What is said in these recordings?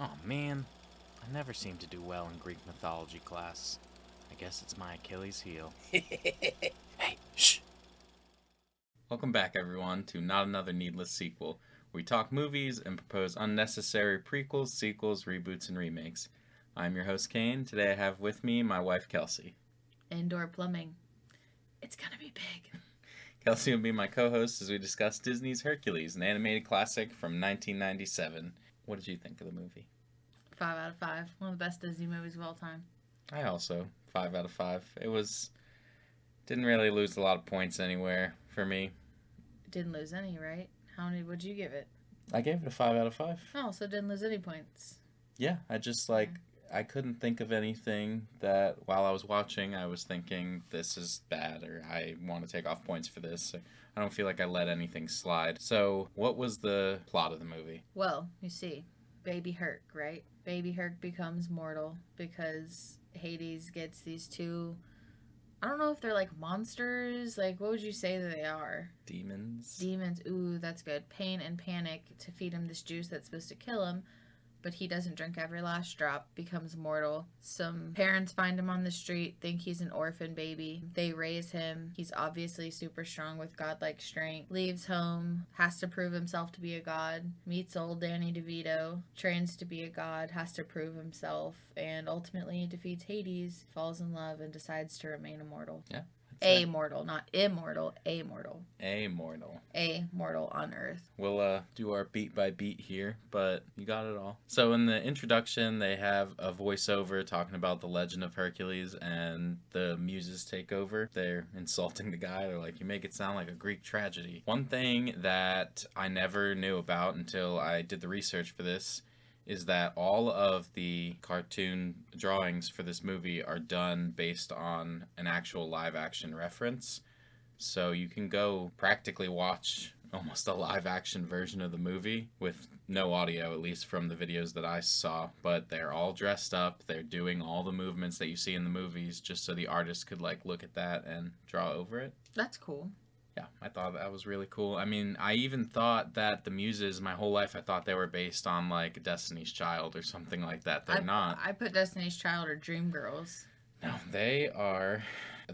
Oh man, I never seem to do well in Greek mythology class. I guess it's my Achilles heel. Hey, shh! Welcome back, everyone, to Not Another Needless Sequel, where we talk movies and propose unnecessary prequels, sequels, reboots, and remakes. I'm your host, Kane. Today I have with me my wife, Kelsey. Indoor plumbing. It's gonna be big. Kelsey will be my co host as we discuss Disney's Hercules, an animated classic from 1997. What did you think of the movie? 5 out of 5. One of the best Disney movies of all time. I also, 5 out of 5. Didn't really lose a lot of points anywhere for me. Didn't lose any, right? How many would you give it? I gave it a 5 out of 5. Oh, so didn't lose any points. Yeah, I just Yeah. I couldn't think of anything that while I was watching I was thinking this is bad or I want to take off points for this. I don't feel like I let anything slide. So, what was the plot of the movie? Well, you see, Baby Herc, right? Baby Herc becomes mortal because Hades gets these two. I don't know if they're like monsters. Like, what would you say that they are? Demons? Demons. Ooh, that's good. Pain and panic to feed him this juice that's supposed to kill him, but he doesn't drink every last drop, becomes mortal. Some parents find him on the street, think he's an orphan baby. They raise him. He's obviously super strong with godlike strength. Leaves home, has to prove himself to be a god. Meets old Danny DeVito, trains to be a god, has to prove himself, and ultimately defeats Hades, falls in love, and decides to remain immortal. Yeah. Amortal, not immortal, amortal. Amortal. Amortal on Earth. We'll do our beat by beat here, but you got it all. So in the introduction, they have a voiceover talking about the legend of Hercules, and the muses take over. They're insulting the guy. They're like, "You make it sound like a Greek tragedy." One thing that I never knew about until I did the research for this is that all of the cartoon drawings for this movie are done based on an actual live action reference. So you can go practically watch almost a live action version of the movie with no audio, at least from the videos that I saw. But they're all dressed up. They're doing all the movements that you see in the movies just so the artist could like look at that and draw over it. That's cool. Yeah, I thought that was really cool. I mean, I even thought that the muses, my whole life, I thought they were based on like Destiny's Child or something like that. They're not. I put Destiny's Child or Dreamgirls. No, they are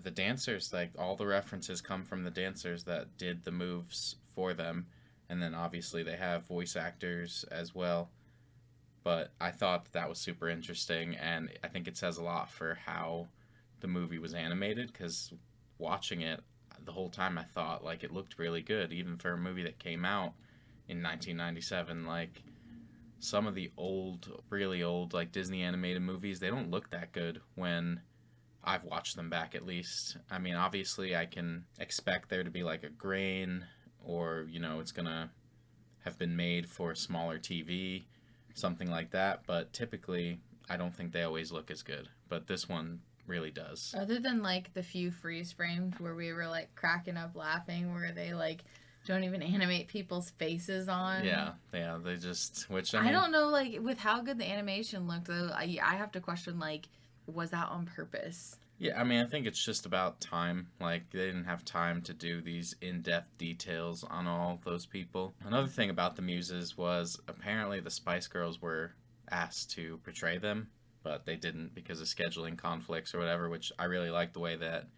the dancers. Like all the references come from the dancers that did the moves for them, and then obviously they have voice actors as well. But I thought that was super interesting, and I think it says a lot for how the movie was animated. Because watching it the whole time, I thought like it looked really good, even for a movie that came out in 1997. Like some of the old, really old, like Disney animated movies, they don't look that good when I've watched them back at least. I mean, obviously, I can expect there to be like a grain, or, it's gonna have been made for a smaller TV, something like that, but typically, I don't think they always look as good. But this one really does. Other than like the few freeze frames where we were like cracking up laughing, where they like don't even animate people's faces on. Yeah, they just, which I I mean, don't know, like with how good the animation looked, though, I have to question like, was that on purpose? yeah, I mean, I think it's just about time. Like, they didn't have time to do these in depth details on all those people. Another thing about the Muses was apparently the Spice Girls were asked to portray them, but they didn't because of scheduling conflicts or whatever, which I really like the way that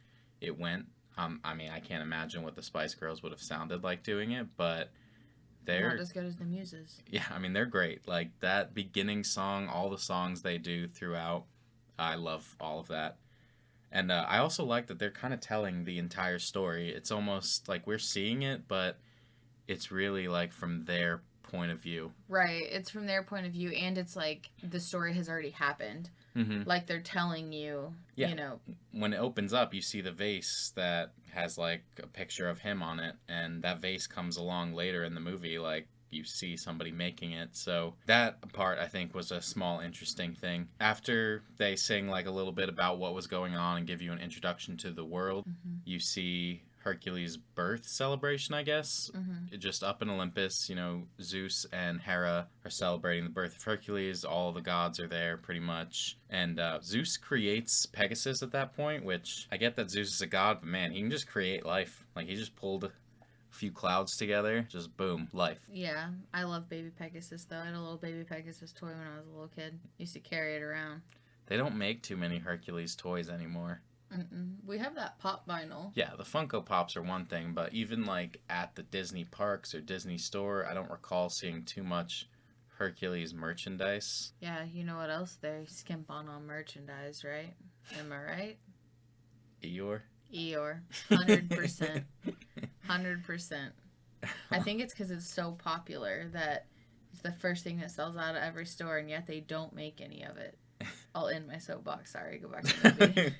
it went. I mean, I can't imagine what the Spice Girls would have sounded like doing it, but Not they're, as good as the Muses. yeah, I mean, they're great. Like, that beginning song, all the songs they do throughout, I love all of that. And I also like that they're kind of telling the entire story. It's almost like we're seeing it, but it's really like from their point of view. Right. It's from their point of view, and it's like the story has already happened. Mm-hmm. Like they're telling you, Yeah. you know. When it opens up, you see the vase that has like a picture of him on it, and that vase comes along later in the movie. Like you see somebody making it. So that part I think was a small interesting thing. After they sing like a little bit about what was going on and give you an introduction to the world, Mm-hmm. you see Hercules' birth celebration, I guess. Mm-hmm. Just up in Olympus, Zeus and Hera are celebrating the birth of Hercules. All the gods are there, pretty much. And Zeus creates Pegasus at that point, which I get that Zeus is a god, but man, he can just create life. Like, he just pulled few clouds together, just boom, life. Yeah, I love baby Pegasus though. I had a little baby Pegasus toy when I was a little kid. Used to carry it around. They don't make too many Hercules toys anymore. We have that pop vinyl. Yeah, the Funko Pops are one thing, but even like at the Disney parks or Disney store, I don't recall seeing too much Hercules merchandise. Yeah, you know what else they skimp on merchandise, right? Am I right? Eeyore? Eeyore. 100%. 100%. I think it's because it's so popular that it's the first thing that sells out of every store, and yet they don't make any of it. I'll end my soapbox. Sorry, go back to the movie.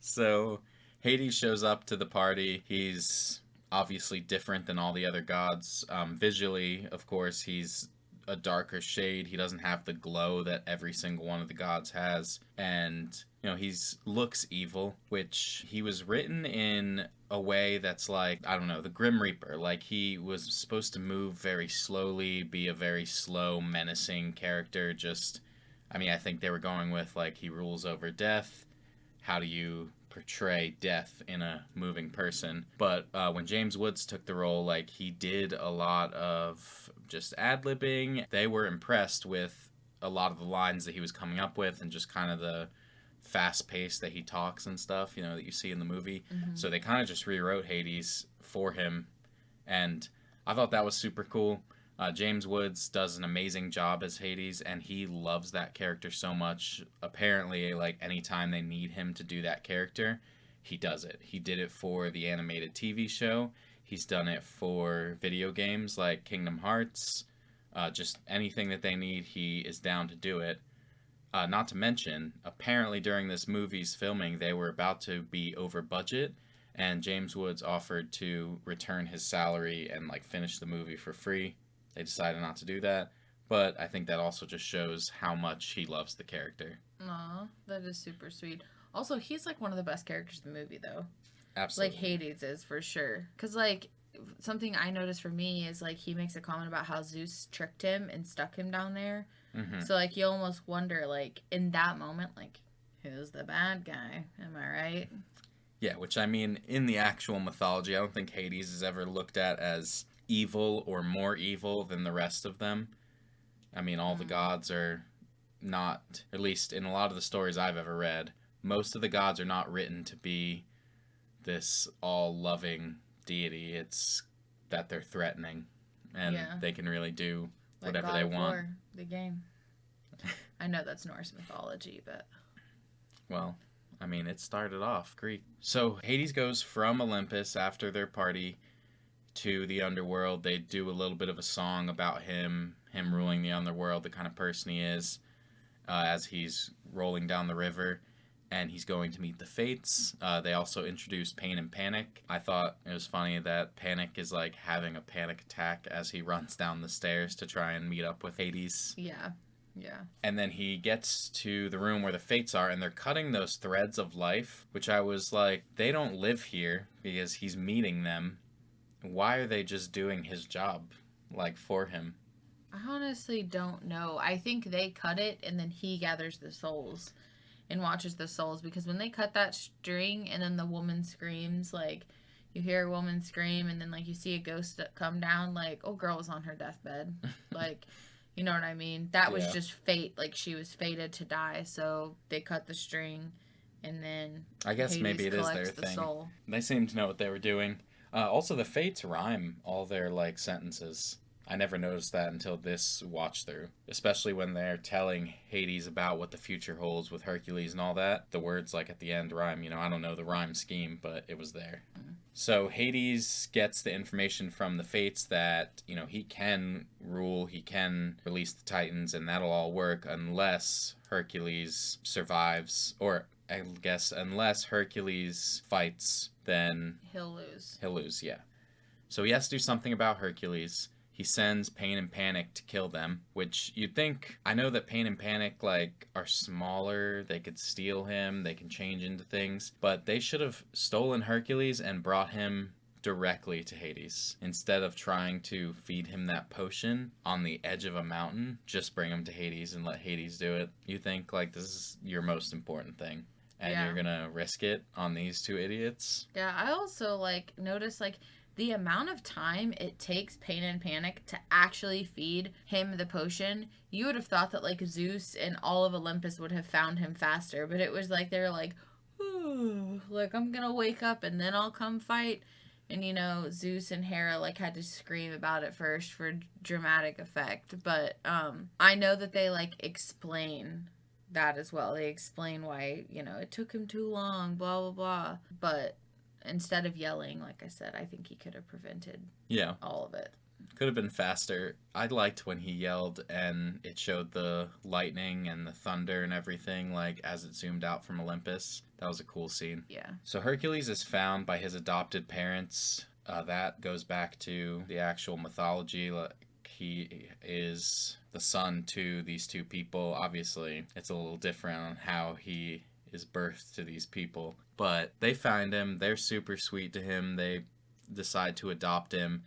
So Hades shows up to the party. He's obviously different than all the other gods. Visually, of course, he's a darker shade. He doesn't have the glow that every single one of the gods has. And, you know, he's looks evil, which he was written in a way that's like, I don't know, the Grim Reaper. Like, he was supposed to move very slowly, be a very slow, menacing character. Just, I mean, I think they were going with, like, he rules over death. How do you portray death in a moving person? But when James Woods took the role, like, he did a lot of just ad-libbing. They were impressed with a lot of the lines that he was coming up with and just kind of the fast pace that he talks and stuff, you know, that you see in the movie. Mm-hmm. So they kind of just rewrote Hades for him, and I thought that was super cool. James Woods does an amazing job as Hades, and he loves that character so much. Apparently, like, anytime they need him to do that character, he does it. He did it for the animated TV show. He's done it for video games like Kingdom Hearts. Just anything that they need, he is down to do it. Not to mention, apparently during this movie's filming, they were about to be over budget, and James Woods offered to return his salary and, like, finish the movie for free. They decided not to do that, but I think that also just shows how much he loves the character. Aw, that is super sweet. Also, he's like one of the best characters in the movie, though. Absolutely. Like Hades is for sure. Because, like, something I noticed for me is, like, he makes a comment about how Zeus tricked him and stuck him down there. Mm-hmm. So, like, you almost wonder, like, in that moment, like, who's the bad guy? Am I right? Yeah, which, I mean, in the actual mythology, I don't think Hades is ever looked at as evil or more evil than the rest of them. I mean, all the gods are not, at least in a lot of the stories I've ever read, most of the gods are not written to be this all-loving deity. It's that they're threatening, and they can really do whatever like God they of want. War, the game. I know that's Norse mythology, but... Well, I mean, it started off Greek. So Hades goes from Olympus after their party to the underworld. They do a little bit of a song about him ruling the underworld, the kind of person he is, as he's rolling down the river, and he's going to meet the Fates. They also introduced Pain and Panic. I thought it was funny that Panic is like having a panic attack as he runs down the stairs to try and meet up with Hades. Yeah. And then he gets to the room where the Fates are, and they're cutting those threads of life, which I was like, they don't live here because he's meeting them. Why are they just doing his job, like, for him? I honestly don't know. I think they cut it, and then he gathers the souls and watches the souls, because when they cut that string and then the woman screams, like, you hear a woman scream, and then, like, you see a ghost come down, like, oh, girl was on her deathbed. Like, you know what I mean? That was just fate. Like, she was fated to die, so they cut the string, and then I guess Hades maybe it is their the thing. soul. They seem to know what they were doing. Also, the Fates rhyme all their, like, sentences. I never noticed that until this watch through. Especially when they're telling Hades about what the future holds with Hercules and all that. The words, like, at the end rhyme. You know, I don't know the rhyme scheme, but it was there. So Hades gets the information from the Fates that, you know, he can rule, he can release the Titans, and that'll all work unless Hercules survives, or I guess unless Hercules fights, then He'll lose. He'll lose, yeah. So he has to do something about Hercules. He sends Pain and Panic to kill them, which you'd think, I know that Pain and Panic, like, are smaller, they could steal him, they can change into things, but they should have stolen Hercules and brought him directly to Hades. Instead of trying to feed him that potion on the edge of a mountain, just bring him to Hades and let Hades do it. You think, like, this is your most important thing, and you're gonna risk it on these two idiots? Yeah, I also, like, noticed, like, the amount of time it takes Pain and Panic to actually feed him the potion, you would have thought that like Zeus and all of Olympus would have found him faster, but it was like they were like, ooh, like I'm gonna wake up and then I'll come fight. And you know, Zeus and Hera like had to scream about it first for dramatic effect, but I know that they like explain that as well. They explain why, you know, it took him too long, blah blah blah. But instead of yelling, like I said, I think he could have prevented Yeah. all of it. Could have been faster. I liked when he yelled and it showed the lightning and the thunder and everything, like as it zoomed out from Olympus. That was a cool scene. Yeah. So Hercules is found by his adopted parents. That goes back to the actual mythology. Like, he is the son to these two people. Obviously, it's a little different on how he is birthed to these people. But they find him. They're super sweet to him. They decide to adopt him.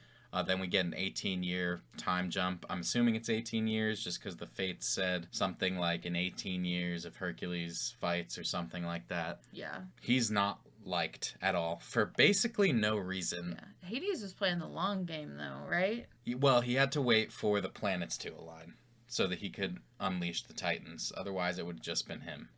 Then we get an 18-year time jump. I'm assuming it's 18 years just because the fates said something like in 18 years if Hercules fights or something like that. Yeah. He's not liked at all for basically no reason. Yeah. Hades was playing the long game though, right? Well, he had to wait for the planets to align so that he could unleash the Titans. Otherwise, it would have just been him.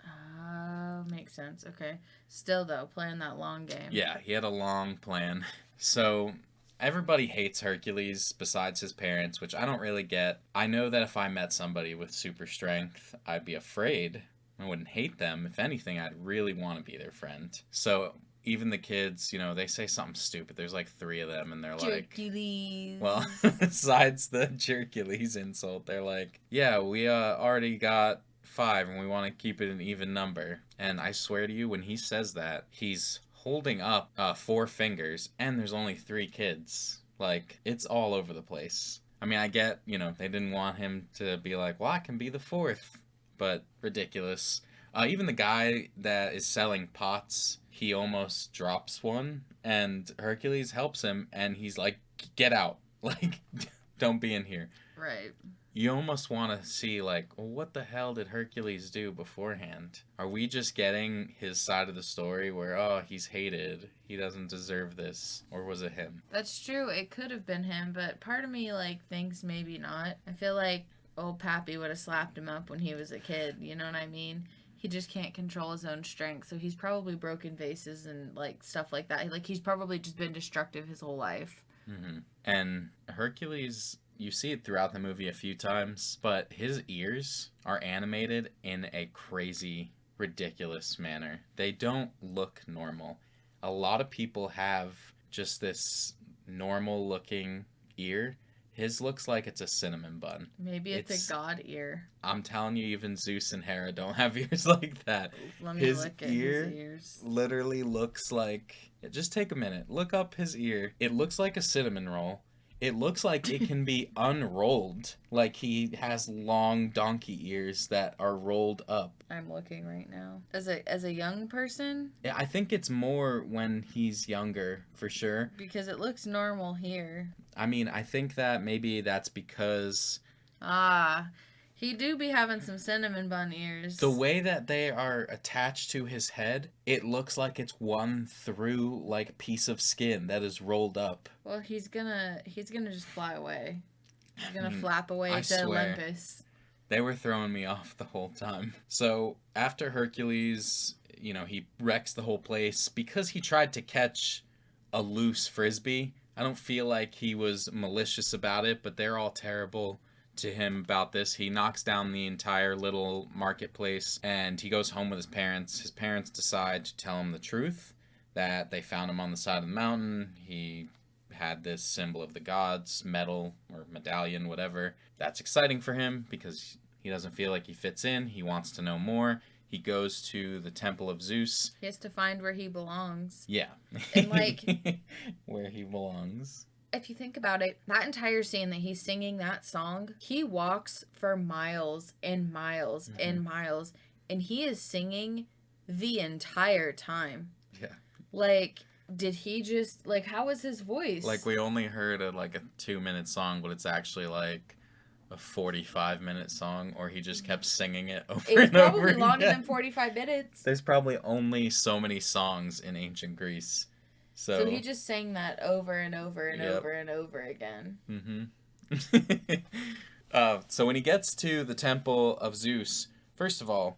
Makes sense. Okay. Still though, playing that long game. Yeah, he had a long plan. So everybody hates Hercules besides his parents, which I don't really get. I know that if I met somebody with super strength, I'd be afraid. I wouldn't hate them. If anything, I'd really want to be their friend. So even the kids, you know, they say something stupid. There's like 3 of them, and they're like... Hercules. Well, besides the Hercules insult, they're like, yeah, we already got 5, and we want to keep it an even number. And I swear to you, when he says that, he's holding up 4 fingers, and there's only 3 kids. Like, it's all over the place. I mean, I get, you know, they didn't want him to be like, well, I can be the 4th, but ridiculous. Even the guy that is selling pots, he almost drops one, and Hercules helps him, and he's like, get out. Like, don't be in here. Right. You almost want to see, like, well, what the hell did Hercules do beforehand? Are we just getting his side of the story where, oh, he's hated, he doesn't deserve this, or was it him? That's true. It could have been him, but part of me, like, thinks maybe not. I feel like old Pappy would have slapped him up when he was a kid, you know what I mean? He just can't control his own strength, so he's probably broken vases and, like, stuff like that. Like, he's probably just been destructive his whole life. Mm-hmm. And Hercules... You see it throughout the movie a few times, but his ears are animated in a crazy, ridiculous manner. They don't look normal. A lot of people have just this normal-looking ear. His looks like it's a cinnamon bun. Maybe it's a god ear. I'm telling you, even Zeus and Hera don't have ears like that. Let me His look at ear his ears. literally looks like... Just take a minute. Look up his ear. It looks like a cinnamon roll. It looks like it can be unrolled. Like he has long donkey ears that are rolled up. I'm looking right now. As a young person? Yeah, I think it's more when he's younger, for sure. Because it looks normal here. I mean, I think that maybe that's because... He do be having some cinnamon bun ears. The way that they are attached to his head, it looks like it's one through, like, piece of skin that is rolled up. Well, he's gonna just fly away. He's gonna flap away I to swear. Olympus. They were throwing me off the whole time. So, after Hercules, you know, he wrecks the whole place because he tried to catch a loose frisbee. I don't feel like he was malicious about it, but they're all terrible to him about this. He knocks down the entire little marketplace and he goes home with his parents. His parents decide to tell him the truth, that they found him on the side of the mountain. He had this symbol of the gods, medal or medallion, whatever. That's exciting for him because he doesn't feel like he fits in. He wants to know more. He goes to the Temple of Zeus. He has to find where he belongs. Yeah. And like... where he belongs. If you think about it, that entire scene that he's singing that song, he walks for miles and miles and miles, and he is singing the entire time. Yeah. Like, did he just, like, how was his voice? Like, we only heard a 2-minute song, but it's actually, like, a 45-minute song, or he just kept singing it over and over again. It's probably longer than 45 minutes. There's probably only so many songs in ancient Greece. So he So, just sang that over and over and yep. over and over again. Mm-hmm. So when he gets to the temple of Zeus, first of all,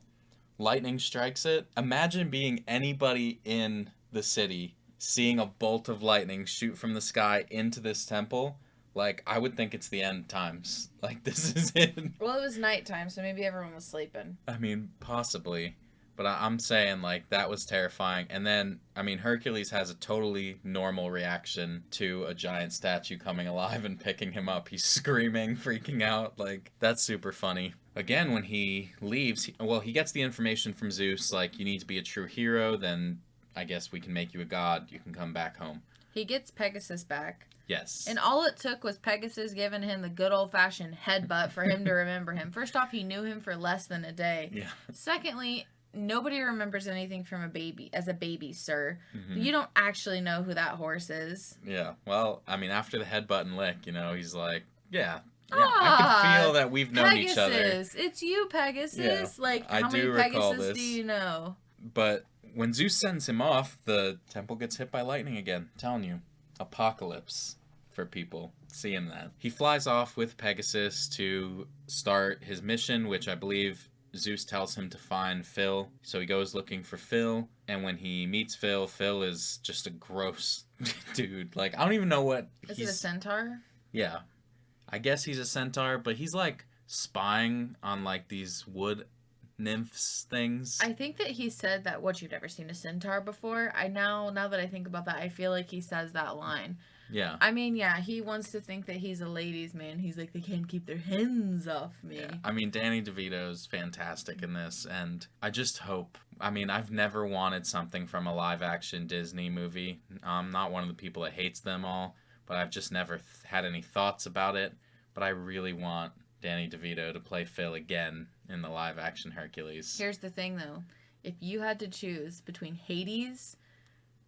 lightning strikes it. Imagine being anybody in the city, seeing a bolt of lightning shoot from the sky into this temple. Like, I would think it's the end times. Like, this is it. Well, it was nighttime, so maybe everyone was sleeping. I mean, possibly. But I'm saying, like, that was terrifying. And then, I mean, Hercules has a totally normal reaction to a giant statue coming alive and picking him up. He's screaming, freaking out. Like, that's super funny. Again, when he leaves, he gets the information from Zeus, like, you need to be a true hero, then I guess we can make you a god. You can come back home. He gets Pegasus back. Yes. And all it took was Pegasus giving him the good old fashioned headbutt for him to remember him. First off, he knew him for less than a day. Yeah. Secondly, nobody remembers anything from a baby as a baby, sir. Mm-hmm. You don't actually know who that horse is. Yeah. Well, I mean, after the headbutt and lick, he's like, yeah, I Ah, can feel that we've known Pegasus, each other. it's you, Pegasus. Yeah, Like, I how many do recall Pegasus this. do you know? But when Zeus sends him off, the temple gets hit by lightning again. I'm telling you, apocalypse for people seeing that. He flies off with Pegasus to start his mission, which I believe Zeus tells him to find Phil. So he goes looking for Phil, and when he meets Phil, Phil is just a gross dude. Like, I don't even know what Is it a centaur? Yeah. I guess he's a centaur, but he's like spying on like these wood nymphs things. I think that he said that what you'd ever seen a centaur before. Now that I think about that, I feel like he says that line. Yeah. I mean, yeah, he wants to think that he's a ladies' man. He's like, they can't keep their hands off me. Yeah. I mean, Danny DeVito's fantastic in this, and I just hope. I mean, I've never wanted something from a live-action Disney movie. I'm not one of the people that hates them all, but I've just never had any thoughts about it. But I really want Danny DeVito to play Phil again in the live-action Hercules. Here's the thing, though. If you had to choose between Hades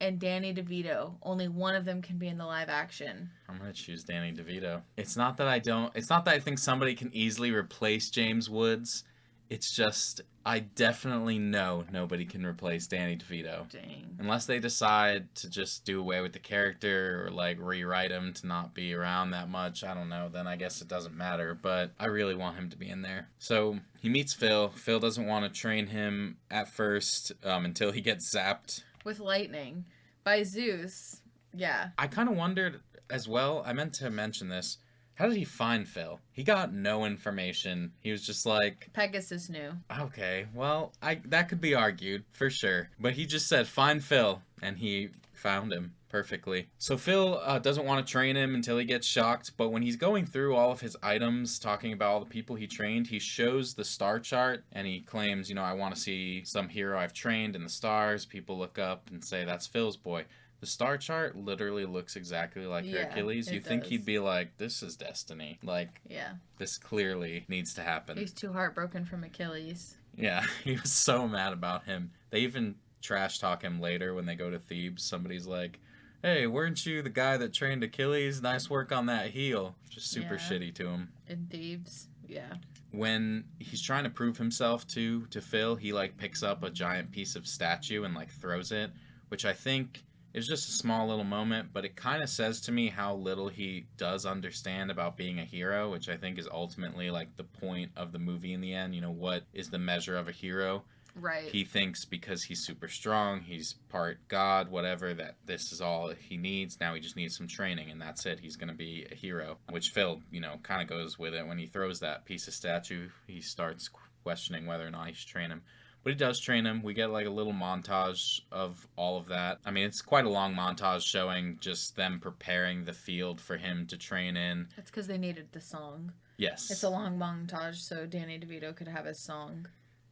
and Danny DeVito, only one of them can be in the live action. I'm gonna choose Danny DeVito. It's not that I think somebody can easily replace James Woods. It's just I definitely know nobody can replace Danny DeVito. Dang. Unless they decide to just do away with the character or like rewrite him to not be around that much. I don't know. Then I guess it doesn't matter. But I really want him to be in there. So he meets Phil. Phil doesn't want to train him at first until he gets zapped with lightning by Zeus. Yeah. I kind of wondered as well. I meant to mention this. How did he find Phil? He got no information. He was just like, Pegasus knew. Okay, well, that could be argued for sure. But he just said, find Phil, and he found him perfectly. So Phil doesn't want to train him until he gets shocked, but when he's going through all of his items, talking about all the people he trained, he shows the star chart, and he claims, I want to see some hero I've trained in the stars. People look up and say, that's Phil's boy. The star chart literally looks exactly like Hercules. You think he'd be like, this is destiny. Like, yeah, this clearly needs to happen. He's too heartbroken from Achilles. Yeah, he was so mad about him. They even trash talk him later when they go to Thebes. Somebody's like, hey, weren't you the guy that trained Achilles? Nice work on that heel. Just super shitty to him. In Thebes, yeah. When he's trying to prove himself to Phil, he like picks up a giant piece of statue and like throws it, which I think is just a small little moment, but it kind of says to me how little he does understand about being a hero, which I think is ultimately like the point of the movie in the end. What is the measure of a hero? Right. He thinks because he's super strong, he's part god, whatever, that this is all he needs. Now he just needs some training, and that's it. He's going to be a hero, which Phil, kind of goes with it. When he throws that piece of statue, he starts questioning whether or not he should train him. But he does train him. We get like a little montage of all of that. I mean, it's quite a long montage showing just them preparing the field for him to train in. That's because they needed the song. Yes. It's a long montage, so Danny DeVito could have his song.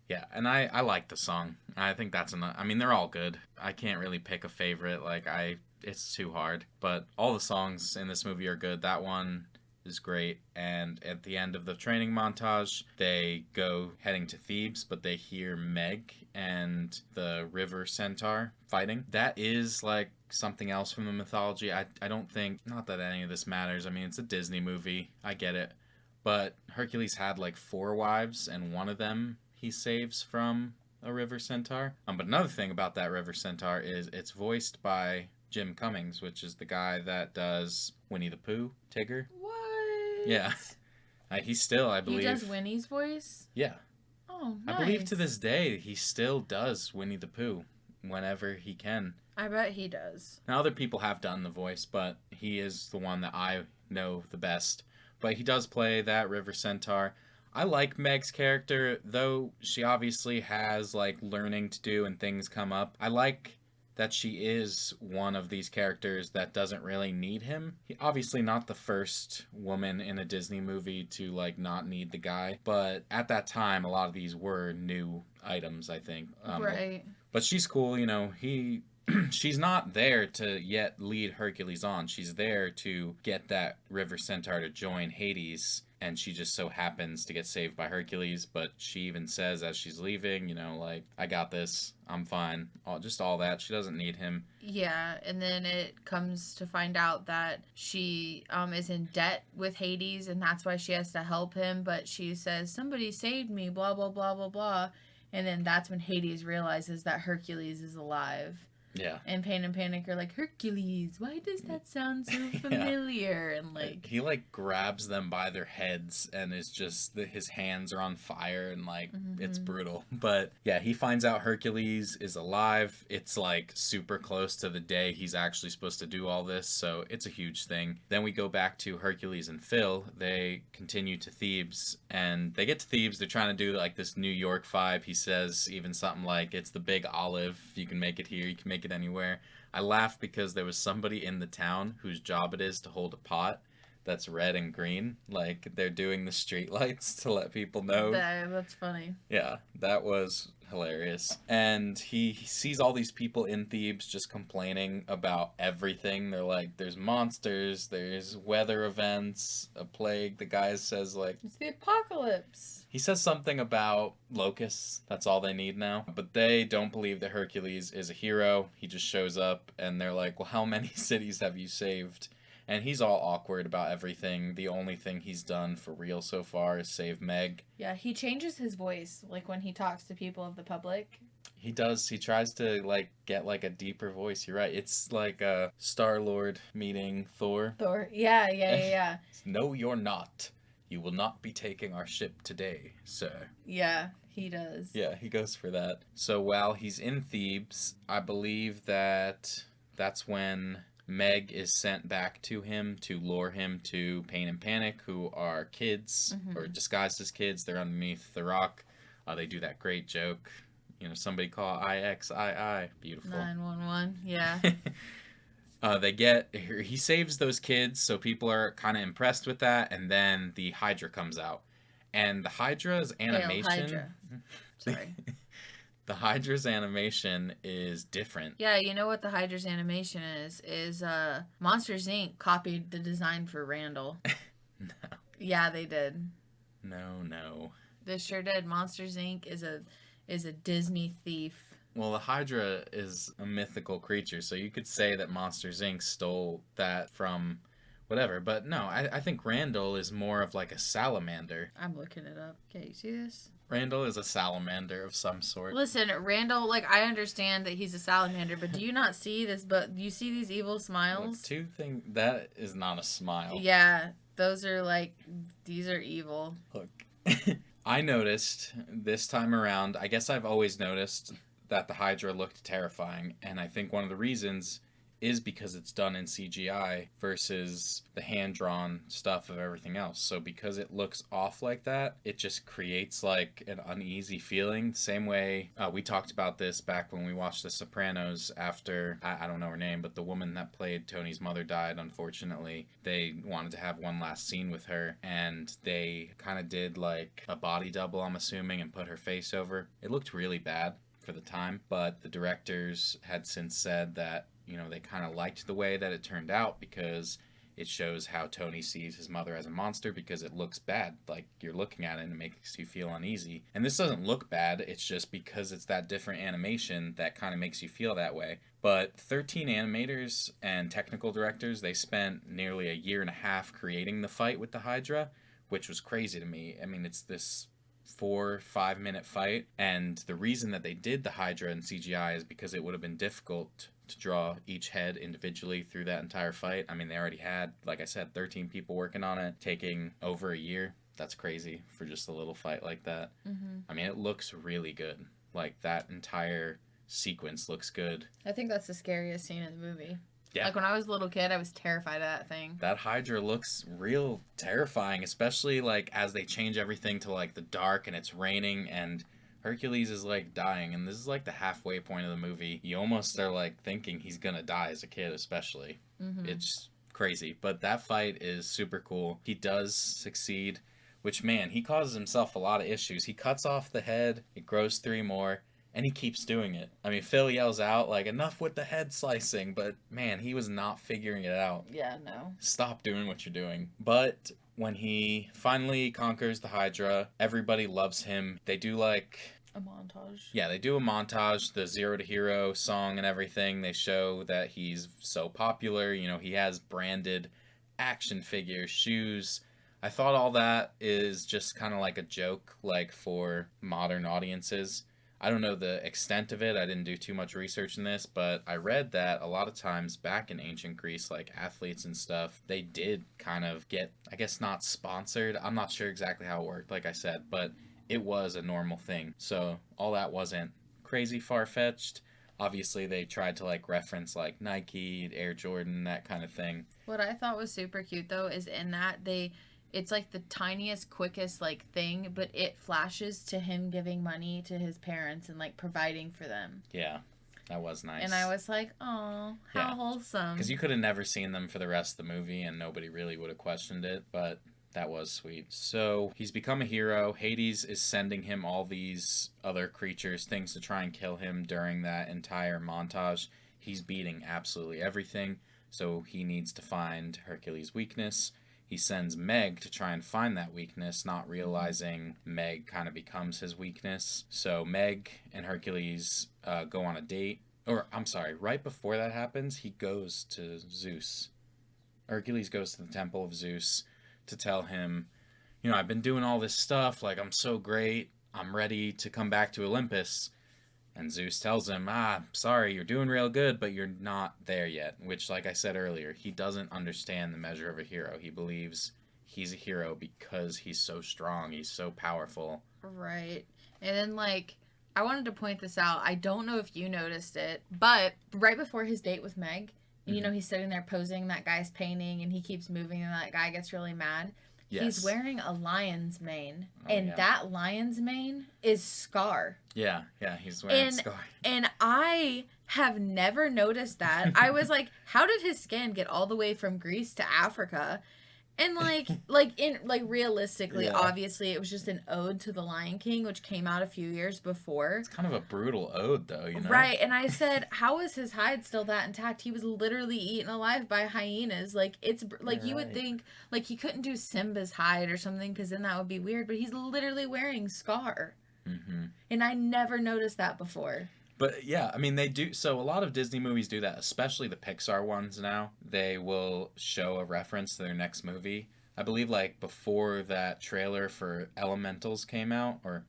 Yeah, and I like the song. I think that's enough. I mean, they're all good. I can't really pick a favorite. It's too hard. But all the songs in this movie are good. That one is great, and at the end of the training montage they go heading to Thebes, but they hear Meg and the river centaur fighting. That is like something else from the mythology. I don't think, not that any of this matters. I mean, it's a Disney movie, I get it, but Hercules had like 4 wives, and one of them he saves from a river centaur. But another thing about that river centaur is it's voiced by Jim Cummings, which is the guy that does Winnie the Pooh, Tigger. What? Yeah. He still, I He believe. does Winnie's voice? Yeah. Oh, I nice. believe to this day he still does Winnie the Pooh whenever he can. I bet he does. Now, other people have done the voice, but he is the one that I know the best. But he does play that River Centaur. I like Meg's character, though she obviously has, like, learning to do and things come up. I like that she is one of these characters that doesn't really need him. Obviously not the first woman in a Disney movie to, like, not need the guy. But at that time, a lot of these were new items, I think. Right. But she's cool, she's not there to yet lead Hercules on. She's there to get that River Centaur to join Hades, and she just so happens to get saved by Hercules. But she even says as she's leaving, like, I got this, I'm fine. Just all that. She doesn't need him. Yeah, and then it comes to find out that she is in debt with Hades, and that's why she has to help him. But she says, somebody saved me, blah, blah, blah, blah, blah. And then that's when Hades realizes that Hercules is alive. Yeah. And Pain and Panic are like, Hercules, why does that sound so familiar? And like he grabs them by their heads and is just his hands are on fire and it's brutal. But yeah, he finds out Hercules is alive. It's like super close to the day he's actually supposed to do all this, so it's a huge thing. Then we go back to Hercules and Phil. They continue to Thebes, and they get to Thebes. They're trying to do like this New York vibe. He says even something like, it's the big olive. You can make it here, you can make it anywhere. I laughed because there was somebody in the town whose job it is to hold a pot that's red and green, like they're doing the street lights to let people know. That's funny. Yeah, that was hilarious. And he sees all these people in Thebes just complaining about everything. They're like, there's monsters, there's weather events, a plague. The guy says like, it's the apocalypse. He says something about locusts. That's all they need now. But they don't believe that Hercules is a hero. He just shows up and they're like, well, how many cities have you saved? And he's all awkward about everything. The only thing he's done for real so far is save Meg. Yeah, he changes his voice, like when he talks to people of the public. He does. He tries to, like, get, like, a deeper voice. You're right. It's like a Star-Lord meeting Thor. Yeah. No, you're not. You will not be taking our ship today, sir. Yeah, he does. Yeah, he goes for that. So while he's in Thebes, I believe that's when Meg is sent back to him to lure him to Pain and Panic, who are kids, or disguised as kids. They're underneath the rock. They do that great joke. Somebody call IXII. Beautiful. 911, yeah. He saves those kids, so people are kind of impressed with that, and then the Hydra comes out. And the Hydra's animation... Hydra. Sorry. The Hydra's animation is different. Yeah, you know what the Hydra's animation is? Monsters, Inc. copied the design for Randall. No. Yeah, they did. No. They sure did. Monsters, Inc. is a Disney thief. Well, the Hydra is a mythical creature, so you could say that Monsters, Inc. stole that from whatever. But no, I think Randall is more of like a salamander. I'm looking it up. Okay, you see this? Randall is a salamander of some sort. Listen, Randall, like, I understand that he's a salamander, but do you not see this? But you see these evil smiles? Look, that is not a smile. Yeah, those are like, these are evil. Look, I noticed this time around, I guess I've always noticed that the Hydra looked terrifying, and I think one of the reasons is because it's done in CGI versus the hand-drawn stuff of everything else. So because it looks off like that, it just creates like an uneasy feeling. Same way we talked about this back when we watched The Sopranos after, I don't know her name, but the woman that played Tony's mother died, unfortunately. They wanted to have one last scene with her, and they kind of did like a body double, I'm assuming, and put her face over. It looked really bad for the time, but the directors had since said that they kind of liked the way that it turned out because it shows how Tony sees his mother as a monster, because it looks bad. Like, you're looking at it and it makes you feel uneasy. And this doesn't look bad, it's just because it's that different animation that kind of makes you feel that way. But 13 animators and technical directors, they spent nearly a year and a half creating the fight with the Hydra, which was crazy to me. I mean, it's this 4-5 minute fight, and the reason that they did the Hydra in CGI is because it would have been difficult to draw each head individually through that entire fight. I mean, they already had, like I said, 13 people working on it, taking over a year. That's crazy for just a little fight like that. Mm-hmm. I mean, it looks really good. Like, that entire sequence looks good. I think that's the scariest scene in the movie. Yeah. Like, when I was a little kid, I was terrified of that thing. That Hydra looks real terrifying, especially, like, as they change everything to, like, the dark and it's raining and Hercules is, like, dying. And this is, like, the halfway point of the movie. You almost are, like, thinking he's gonna die as a kid, especially. Mm-hmm. It's crazy. But that fight is super cool. He does succeed, which, man, he causes himself a lot of issues. He cuts off the head, it grows 3 more. And he keeps doing it. I mean, Phil yells out, like, enough with the head slicing. But, man, he was not figuring it out. Yeah, no. Stop doing what you're doing. But when he finally conquers the Hydra, everybody loves him. They do, like... a montage. Yeah, they do a montage, the Zero to Hero song and everything. They show that he's so popular. You know, he has branded action figures, shoes. I thought all that is just kind of like a joke, like, for modern audiences. I don't know the extent of it. I didn't do too much research in this, but I read that a lot of times back in ancient Greece, like athletes and stuff, they did kind of get, I guess, not sponsored. I'm not sure exactly how it worked, like I said, but it was a normal thing. So all that wasn't crazy far-fetched. Obviously, they tried to, like, reference, like, Nike, Air Jordan, that kind of thing. What I thought was super cute, though, is in that it's like the tiniest, quickest, like, thing, but it flashes to him giving money to his parents and, like, providing for them. Yeah, that was nice. And I was like, oh, how wholesome. Because you could have never seen them for the rest of the movie, and nobody really would have questioned it, but that was sweet. So, he's become a hero. Hades is sending him all these other creatures, things to try and kill him during that entire montage. He's beating absolutely everything, so he needs to find Hercules' weakness. He sends Meg to try and find that weakness, not realizing Meg kind of becomes his weakness. So Meg and Hercules go on a date. Or, I'm sorry, right before that happens, he goes to Zeus. Hercules goes to the temple of Zeus to tell him, you know, I've been doing all this stuff, like, I'm so great, I'm ready to come back to Olympus. And Zeus tells him, sorry, you're doing real good, but you're not there yet. Which, like I said earlier, he doesn't understand the measure of a hero. He believes he's a hero because he's so strong, he's so powerful. Right. And then, like, I wanted to point this out. I don't know if you noticed it, but right before his date with Meg, you know, he's sitting there posing that guy's painting, and he keeps moving, and that guy gets really mad. Yes. He's wearing a lion's mane, and that lion's mane is Scar. Yeah, he's wearing Scar. And I have never noticed that. I was like, how did his skin get all the way from Greece to Africa? And realistically, obviously, it was just an ode to the Lion King, which came out a few years before. It's kind of a brutal ode, though, you know? Right, and I said, how is his hide still that intact? He was literally eaten alive by hyenas. Like, it's, like, you would think, like, he couldn't do Simba's hide or something, because then that would be weird, but he's literally wearing Scar. Mm-hmm. And I never noticed that before. But yeah, I mean, they do. So a lot of Disney movies do that, especially the Pixar ones now. They will show a reference to their next movie. I believe, like, before that trailer for Elementals came out, or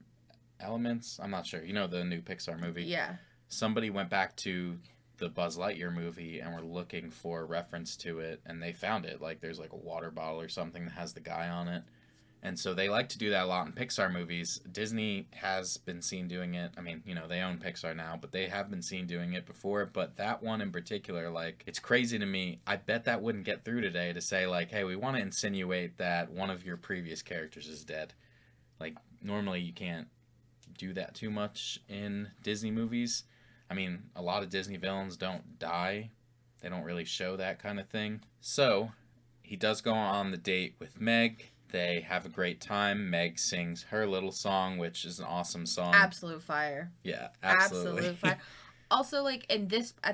Elements, I'm not sure. You know, the new Pixar movie. Yeah. Somebody went back to the Buzz Lightyear movie and were looking for a reference to it, and they found it. Like, there's, like, a water bottle or something that has the guy on it. And so they like to do that a lot in Pixar movies. Disney has been seen doing it. I mean, you know, they own Pixar now, but they have been seen doing it before. But that one in particular, like, it's crazy to me. I bet that wouldn't get through today to say, like, hey, we want to insinuate that one of your previous characters is dead. Like, normally you can't do that too much in Disney movies. I mean, a lot of Disney villains don't die. They don't really show that kind of thing. So, he does go on the date with Meg. They have a great time. Meg sings her little song, which is an awesome song. Absolute fire. Yeah, absolutely. Absolute fire. Also, like, at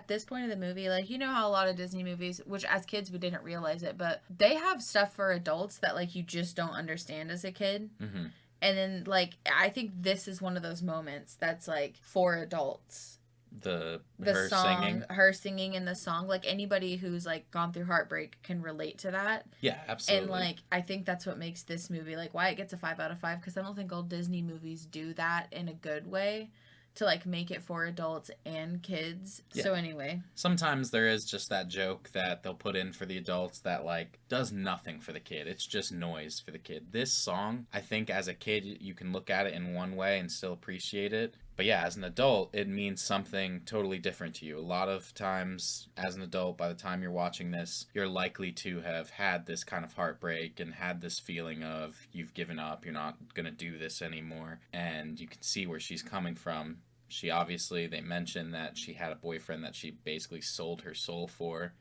this point of the movie, like, you know how a lot of Disney movies, which as kids we didn't realize it, but they have stuff for adults that, like, you just don't understand as a kid. Mm-hmm. And then, like, I think this is one of those moments that's, like, for adults. The song, her singing in the song, like, anybody who's, like, gone through heartbreak can relate to that. Yeah, absolutely. And, like, I think that's what makes this movie, like, why it gets a 5 out of 5, because I don't think all Disney movies do that in a good way. to like make it for adults and kids. Yeah. So anyway, sometimes there is just that joke that they'll put in for the adults that like does nothing for the kid. It's just noise for the kid. This song, I think as a kid you can look at it in one way and still appreciate it. But yeah, as an adult, it means something totally different to you. A lot of times, as an adult, by the time you're watching this, you're likely to have had this kind of heartbreak and had this feeling of you've given up, you're not going to do this anymore. And you can see where she's coming from. She obviously, they mentioned that she had a boyfriend that she basically sold her soul for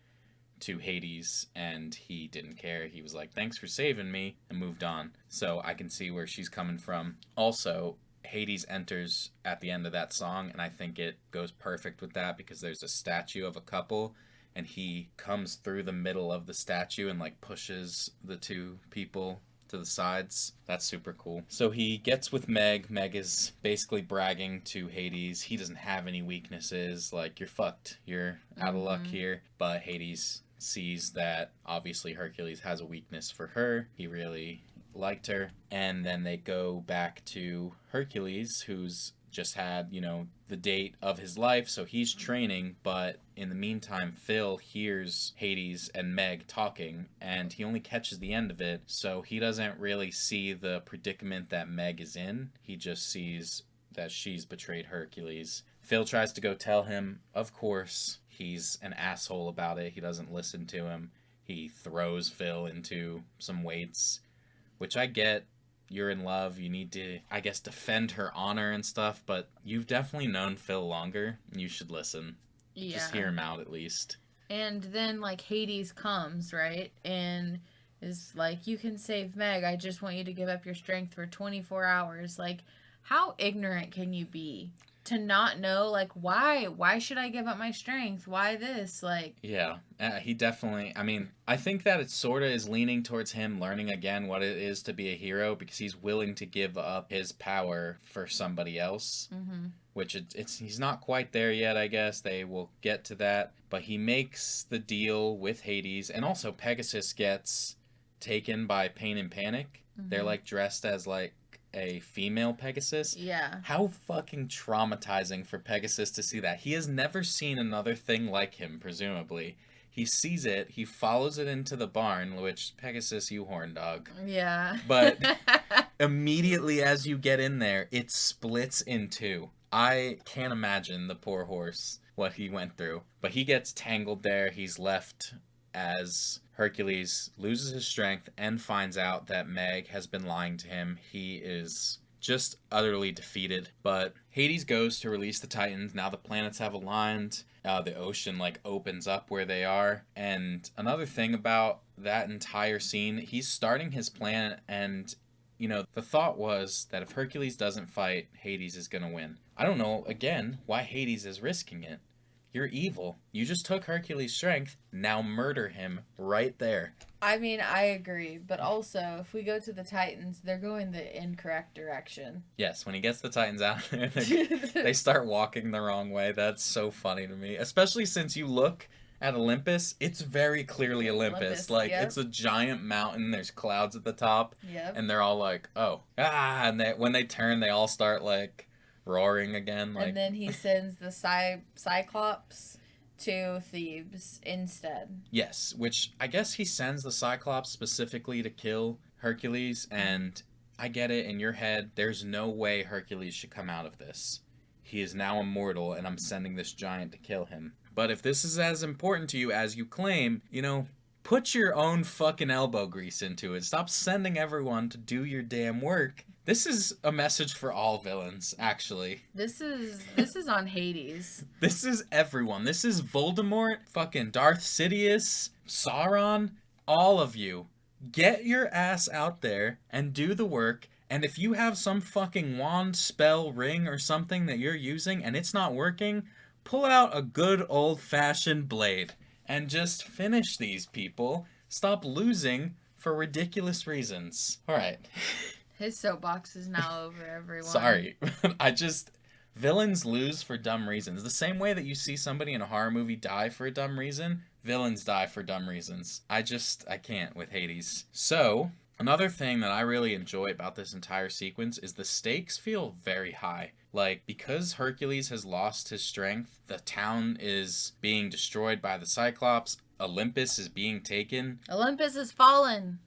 to Hades, and he didn't care. He was like, thanks for saving me, and moved on. So I can see where she's coming from. Also, Hades enters at the end of that song, and I think it goes perfect with that because there's a statue of a couple, and he comes through the middle of the statue and like pushes the two people to the sides. That's super cool. So he gets with Meg. Meg is basically bragging to Hades. He doesn't have any weaknesses. Like, you're fucked. You're out of luck here. But Hades sees that obviously Hercules has a weakness for her. He really liked her. And then they go back to Hercules, who's just had, the date of his life, so he's training, but in the meantime, Phil hears Hades and Meg talking, and he only catches the end of it, so he doesn't really see the predicament that Meg is in. He just sees that she's betrayed Hercules. Phil tries to go tell him. Of course, he's an asshole about it. He doesn't listen to him. He throws Phil into some weights, which I get. You're in love, you need to, I guess, defend her honor and stuff, but you've definitely known Phil longer, and you should listen. Yeah. Just hear him out at least. And then, like, Hades comes, right? And is like, you can save Meg, I just want you to give up your strength for 24 hours. Like, how ignorant can you be? To not know, like, why should I give up my strength? Why this? Like, yeah, he definitely, I think that it sort of is leaning towards him learning again what it is to be a hero, because he's willing to give up his power for somebody else. Mm-hmm. Which he's not quite there yet, I guess. They will get to that. But he makes the deal with Hades, and also Pegasus gets taken by Pain and Panic. Mm-hmm. They're like dressed as like a female Pegasus. Yeah. How fucking traumatizing for Pegasus to see that. He has never seen another thing like him, presumably. He sees it, he follows it into the barn, which, Pegasus, you horn dog. Yeah. But immediately as you get in there, it splits in two. I can't imagine the poor horse, what he went through. But he gets tangled there, he's left as Hercules loses his strength and finds out that Meg has been lying to him. He is just utterly defeated. But Hades goes to release the Titans. Now the planets have aligned. The ocean opens up where they are. And another thing about that entire scene, he's starting his plan, and the thought was that if Hercules doesn't fight, Hades is going to win. I don't know, again, why Hades is risking it. You're evil. You just took Hercules' strength. Now murder him right there. I agree. But also, if we go to the Titans, they're going the incorrect direction. Yes, when he gets the Titans out there, they start walking the wrong way. That's so funny to me. Especially since you look at Olympus, it's very clearly Olympus. It's a giant mountain. There's clouds at the top. Yep. And they're all like, oh. And when they turn, they all start roaring again. And then he sends the Cyclops to Thebes instead. Yes, which I guess he sends the Cyclops specifically to kill Hercules, and I get it, in your head, there's no way Hercules should come out of this. He is now immortal, and I'm sending this giant to kill him. But if this is as important to you as you claim, put your own fucking elbow grease into it. Stop sending everyone to do your damn work. This is a message for all villains, actually. This is on Hades. This is everyone. This is Voldemort, fucking Darth Sidious, Sauron, all of you. Get your ass out there and do the work. And if you have some fucking wand, spell, ring, or something that you're using and it's not working, pull out a good old-fashioned blade and just finish these people. Stop losing for ridiculous reasons. All right. His soapbox is now over, everyone. Sorry. Villains lose for dumb reasons. The same way that you see somebody in a horror movie die for a dumb reason, villains die for dumb reasons. I can't with Hades. So, Another thing that I really enjoy about this entire sequence is the stakes feel very high. Like, because Hercules has lost his strength, the town is being destroyed by the Cyclops, Olympus is being taken. Olympus has fallen.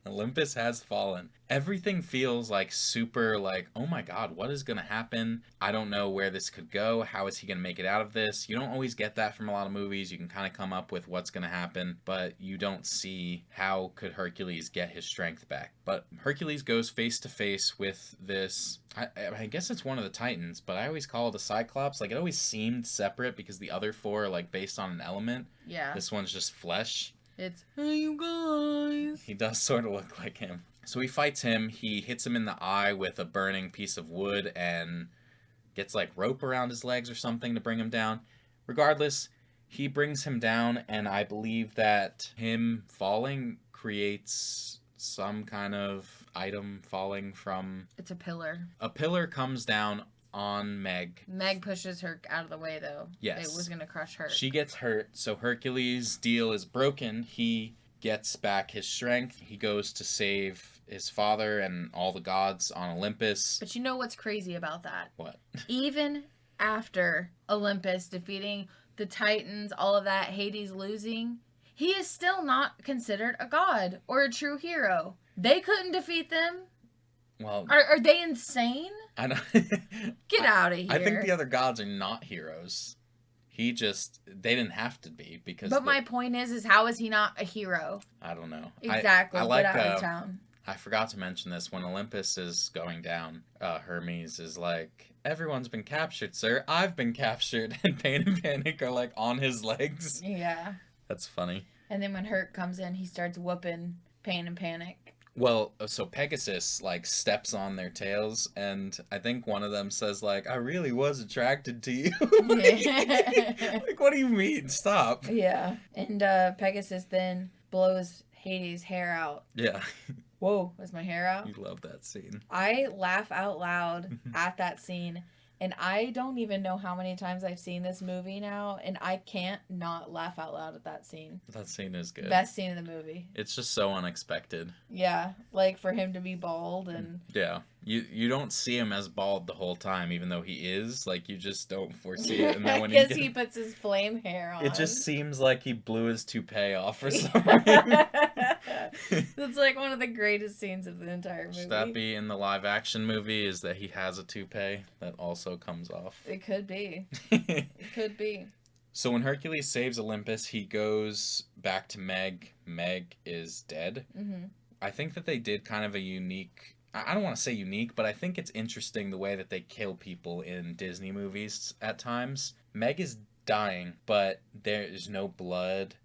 Olympus has fallen. Everything feels like super like, oh my god, what is going to happen? I don't know where this could go. How is he going to make it out of this? You don't always get that from a lot of movies. You can kind of come up with what's going to happen, but you don't see how could Hercules get his strength back. But Hercules goes face to face with this, I guess it's one of the Titans, but I always call it a Cyclops. Like, it always seemed separate because the other four are like based on an element. Yeah. This one's just flesh. It's, hey, you guys. He does sort of look like him. So he fights him. He hits him in the eye with a burning piece of wood and gets like rope around his legs or something to bring him down. Regardless, he brings him down, and I believe that him falling creates some kind of item falling from... It's a pillar. A pillar comes down on Meg. Meg pushes her out of the way, though. Yes. It was going to crush her. She gets hurt, so Hercules' deal is broken. He gets back his strength. He goes to save his father and all the gods on Olympus. But you know what's crazy about that? What? Even after Olympus defeating the Titans, all of that, Hades losing, he is still not considered a god or a true hero. They couldn't defeat them. Well, Are they insane? I don't... Get out of here. I think the other gods are not heroes. They didn't have to be because... But my point is how is he not a hero? I don't know. Exactly. I like, Get out of town. I forgot to mention this. When Olympus is going down, Hermes is like, everyone's been captured, sir. I've been captured. And Pain and Panic are like on his legs. Yeah. That's funny. And then when Herc comes in, he starts whooping Pain and Panic. Well, so Pegasus, like, steps on their tails, and I think one of them says, like, I really was attracted to you. Like, what do you mean? Stop. Yeah. And Pegasus then blows Hades' hair out. Yeah. Whoa, was my hair out? You love that scene. I laugh out loud at that scene. And I don't even know how many times I've seen this movie now, and I can't not laugh out loud at that scene. That scene is good. Best scene in the movie. It's just so unexpected. Yeah, like for him to be bald and... Yeah. You don't see him as bald the whole time, even though he is. Like, you just don't foresee it. And then when he puts his flame hair on. It just seems like he blew his toupee off or something. That's like one of the greatest scenes of the entire movie. Should that be in the live action movie? Is that he has a toupee that also comes off? It could be. It could be. So when Hercules saves Olympus, he goes back to Meg. Meg is dead. Mm-hmm. I think that they did kind of a unique... I don't want to say unique, but I think it's interesting the way that they kill people in Disney movies at times. Meg is dying, but there is no blood,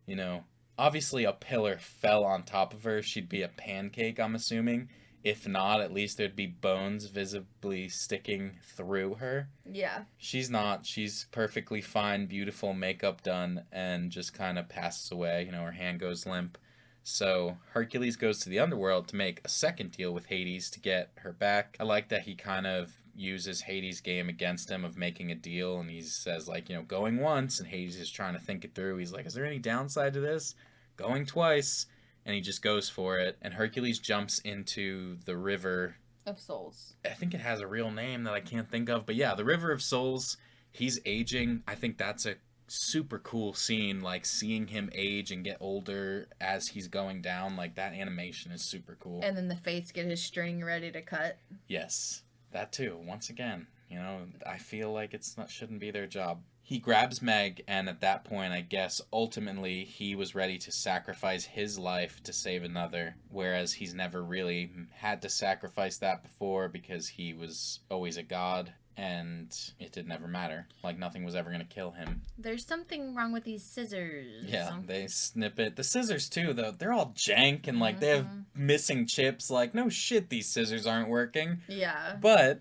you know. Obviously, a pillar fell on top of her. She'd be a pancake, I'm assuming. If not, at least there'd be bones visibly sticking through her. Yeah. She's not. She's perfectly fine, beautiful, makeup done, and just kind of passes away. You know, her hand goes limp. So Hercules goes to the underworld to make a second deal with Hades to get her back. I like that he kind of uses Hades' game against him of making a deal, and he says, like, you know, going once, and Hades is trying to think it through. He's like, is there any downside to this? Going twice, and he just goes for it, and Hercules jumps into the river Of Souls. I think it has a real name that I can't think of, but yeah, the River of Souls. He's aging. I think that's a super cool scene, like seeing him age and get older as he's going down. Like, that animation is super cool. And then the Fates get his string ready to cut. Yes, that too. Once again, you know, I feel like shouldn't be their job. He grabs Meg, and at that point, I guess, ultimately, he was ready to sacrifice his life to save another, whereas he's never really had to sacrifice that before because he was always a god, and it did never matter. Like, nothing was ever going to kill him. There's something wrong with these scissors. Yeah, they snip it. The scissors, too, though, they're all jank, and, like, they have missing chips. Like, no shit, these scissors aren't working. Yeah. But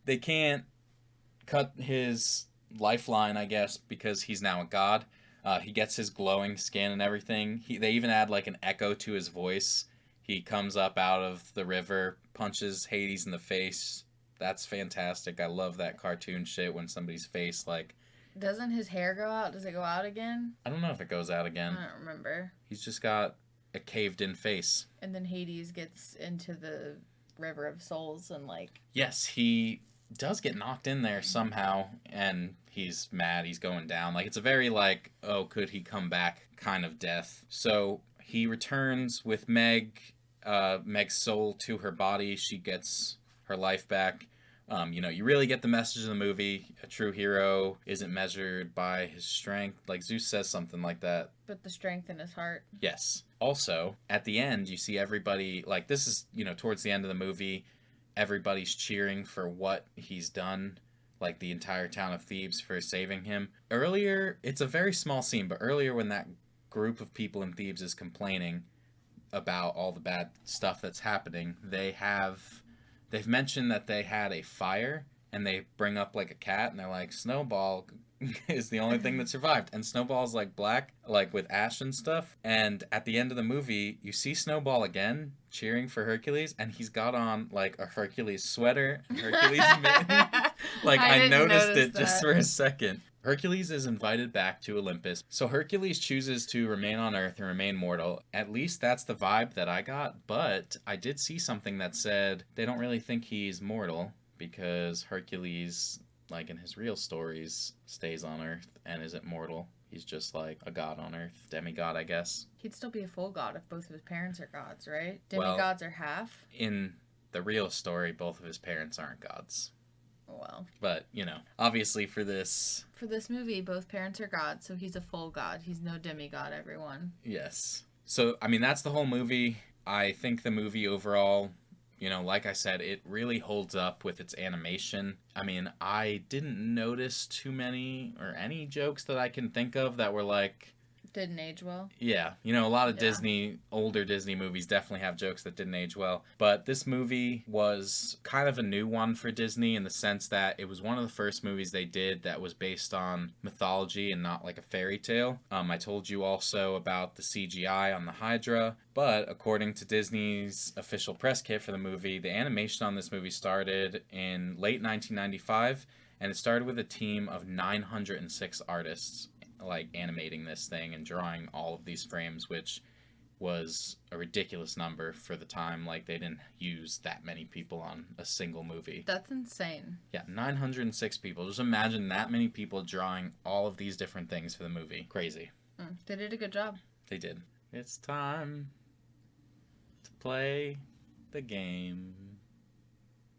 they can't cut his lifeline, I guess, because he's now a god. He gets his glowing skin and everything. They even add like an echo to his voice. He comes up out of the river, punches Hades in the face. That's fantastic. I love that cartoon shit when somebody's face, like... Doesn't his hair go out? Does it go out again? I don't know if it goes out again. I don't remember. He's just got a caved-in face. And then Hades gets into the River of Souls and like... Yes, he does get knocked in there somehow, and he's mad, he's going down. Like, it's a very, like, oh, could he come back kind of death. So he returns with Meg's soul to her body. She gets her life back. You really get the message of the movie. A true hero isn't measured by his strength. Like, Zeus says something like that. But the strength in his heart. Yes. Also, at the end, you see everybody, like, this is, towards the end of the movie, everybody's cheering for what he's done, like the entire town of Thebes for saving him. Earlier, it's a very small scene, but earlier when that group of people in Thebes is complaining about all the bad stuff that's happening, they've mentioned that they had a fire, and they bring up like a cat, and they're like, Snowball is the only thing that survived. And Snowball's like black, like with ash and stuff. And at the end of the movie, you see Snowball again cheering for Hercules, and he's got on like a Hercules sweater, Hercules mitten. Like, I noticed it just for a second. Hercules is invited back to Olympus, so Hercules chooses to remain on Earth and remain mortal. At least that's the vibe that I got, but I did see something that said they don't really think he's mortal because Hercules, like in his real stories, stays on Earth and isn't mortal. He's just like a god on Earth. Demigod, I guess. He'd still be a full god if both of his parents are gods, right? Demigods are half? In the real story, both of his parents aren't gods. Well. But, obviously for this... For this movie, both parents are gods, so he's a full god. He's no demigod, everyone. Yes. So, that's the whole movie. I think the movie overall, like I said, it really holds up with its animation. I didn't notice too many or any jokes that I can think of that were like... Didn't age well? Yeah. A lot of older Disney movies definitely have jokes that didn't age well. But this movie was kind of a new one for Disney in the sense that it was one of the first movies they did that was based on mythology and not like a fairy tale. I told you also about the CGI on the Hydra. But according to Disney's official press kit for the movie, the animation on this movie started in late 1995. And it started with a team of 906 artists, like animating this thing and drawing all of these frames, which was a ridiculous number for the time. Like, they didn't use that many people on a single movie. That's insane. Yeah, 906 people. Just imagine that many people drawing all of these different things for the movie. Crazy. They did a good job. They did. It's time to play the game.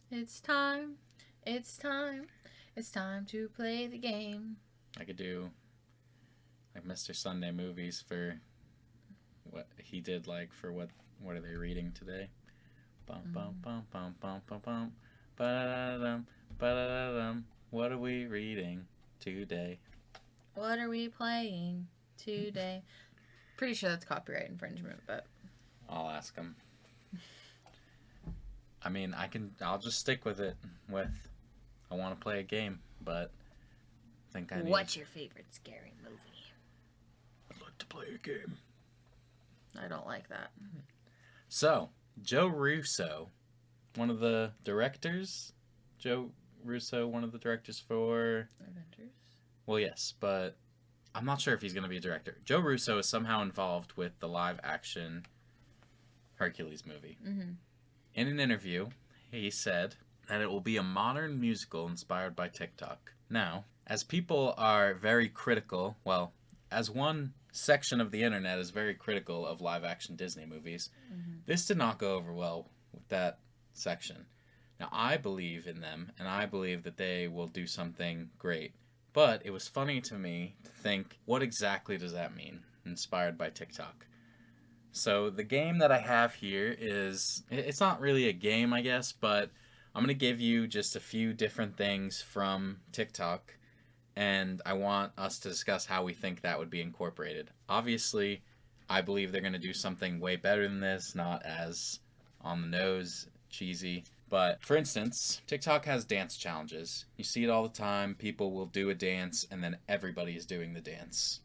It's time. It's time. It's time to play the game. I could do like Mr. Sunday movies for what he did, like for what are they reading today? Bum bum bum bum bum bum bum ba-da-da-dum ba-da-da-dum. What are we reading today? What are we playing today? Pretty sure that's copyright infringement, but I'll ask him. I'll just stick with it I want to play a game, but I think I need... What's your favorite scary movie? I'd like to play a game. I don't like that. So, Joe Russo, one of the directors. Joe Russo, one of the directors for... Avengers? Well, yes, but I'm not sure if he's going to be a director. Joe Russo is somehow involved with the live-action Hercules movie. Mm-hmm. In an interview, he said that it will be a modern musical inspired by TikTok. Now, as people are very critical, well, as one section of the internet is very critical of live-action Disney movies, this did not go over well with that section. Now, I believe in them, and I believe that they will do something great. But it was funny to me to think, what exactly does that mean, inspired by TikTok? So the game that I have here is, it's not really a game, I guess, but I'm going to give you just a few different things from TikTok, and I want us to discuss how we think that would be incorporated. Obviously, I believe they're going to do something way better than this, not as on the nose, cheesy. But, for instance, TikTok has dance challenges. You see it all the time. People will do a dance, and then everybody is doing the dance.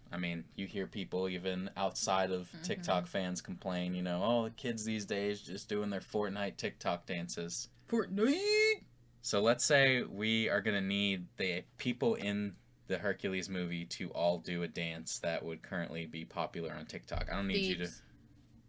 You hear people even outside of TikTok fans complain, oh, the kids these days just doing their Fortnite TikTok dances. Fortnite! So let's say we are going to need the people in the Hercules movie to all do a dance that would currently be popular on TikTok. I don't need you to...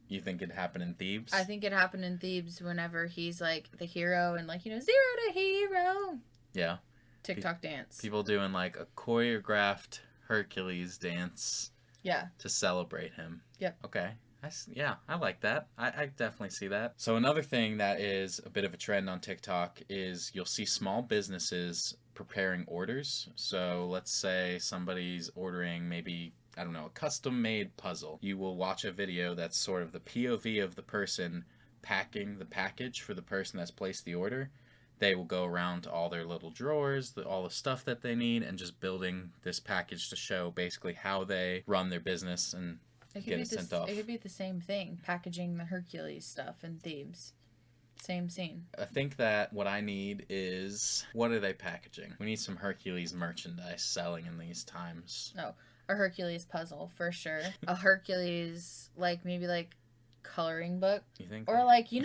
You think it happened in Thebes? I think it happened in Thebes whenever he's like the hero and like, 0 to hero. Yeah. TikTok dance. People doing like a choreographed Hercules dance. Yeah. To celebrate him. Yep. Okay. I like that. I definitely see that. So another thing that is a bit of a trend on TikTok is you'll see small businesses preparing orders. So let's say somebody's ordering maybe, I don't know, a custom made puzzle. You will watch a video that's sort of the POV of the person packing the package for the person that's placed the order. They will go around to all their little drawers, all the stuff that they need, and just building this package to show basically how they run their business and get it sent off. It could be the same thing, packaging the Hercules stuff in Thebes. Same scene. I think that what I need is, what are they packaging? We need some Hercules merchandise selling in these times. Oh, a Hercules puzzle for sure. A Hercules, maybe coloring book. You think? Or